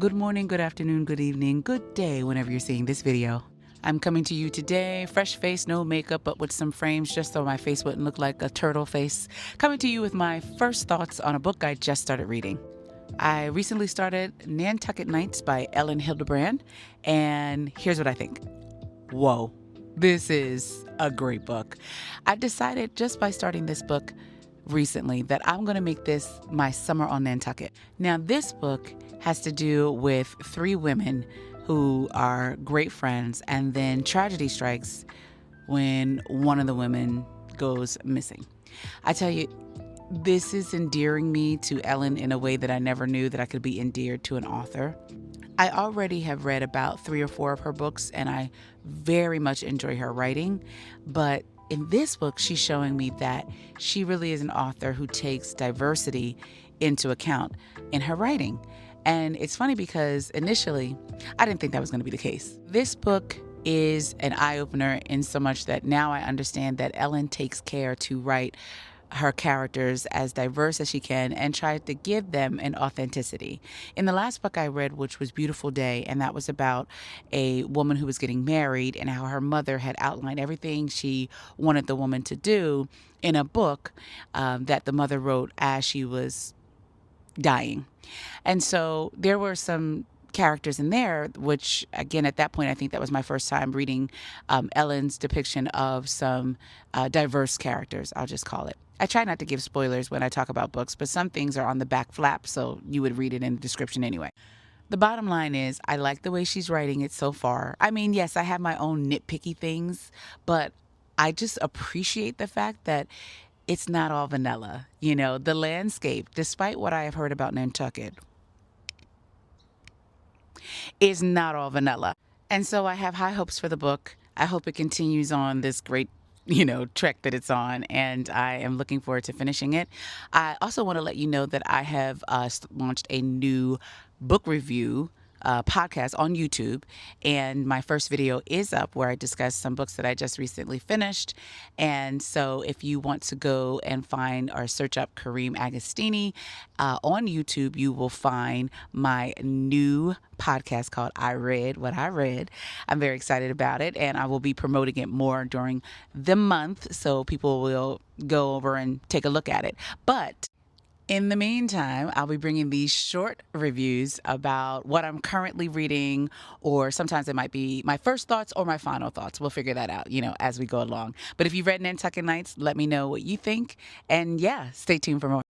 Good morning, good afternoon, good evening, good day whenever you're seeing this video. I'm coming to you today, fresh face, no makeup, but with some frames just so my face wouldn't look like a turtle face. Coming to you with my first thoughts on a book I just started reading. I recently started Nantucket Nights by Elin Hilderbrand, and here's what I think. Whoa, this is a great book. I decided just by starting this book recently that I'm going to make this my summer on Nantucket. Now, this book has to do with three women who are great friends, and then tragedy strikes when one of the women goes missing. I tell you, this is endearing me to Ellen in a way that I never knew that I could be endeared to an author. I already have read about 3 or 4 of her books, and I very much enjoy her writing. But in this book, she's showing me that she really is an author who takes diversity into account in her writing. And it's funny because initially, I didn't think that was going to be the case. This book is an eye-opener in so much that now I understand that Ellen takes care to write her characters as diverse as she can and try to give them an authenticity. In the last book I read, which was Beautiful Day, and that was about a woman who was getting married and how her mother had outlined everything she wanted the woman to do in a book that the mother wrote as she was dying. And so there were some characters in there, which again, at that point, I think that was my first time reading Ellen's depiction of some diverse characters, I'll just call it. I try not to give spoilers when I talk about books, but some things are on the back flap, so you would read it in the description anyway. The bottom line is, I like the way she's writing it so far. I mean, yes, I have my own nitpicky things, but I just appreciate the fact that it's not all vanilla. You know, the landscape, despite what I have heard about Nantucket, is not all vanilla. And so I have high hopes for the book. I hope it continues on this great trek that it's on, and I am looking forward to finishing it. I also want to let you know that I have launched a new book review podcast on YouTube, and my first video is up where I discuss some books that I just recently finished. And so if you want to go and find or search up Kareem Agostini on YouTube, you will find my new podcast called I Read What I Read. I'm very excited about it, and I will be promoting it more during the month so people will go over and take a look at it. But in the meantime, I'll be bringing these short reviews about what I'm currently reading, or sometimes it might be my first thoughts or my final thoughts. We'll figure that out, as we go along. But if you've read Nantucket Nights, let me know what you think. And yeah, stay tuned for more.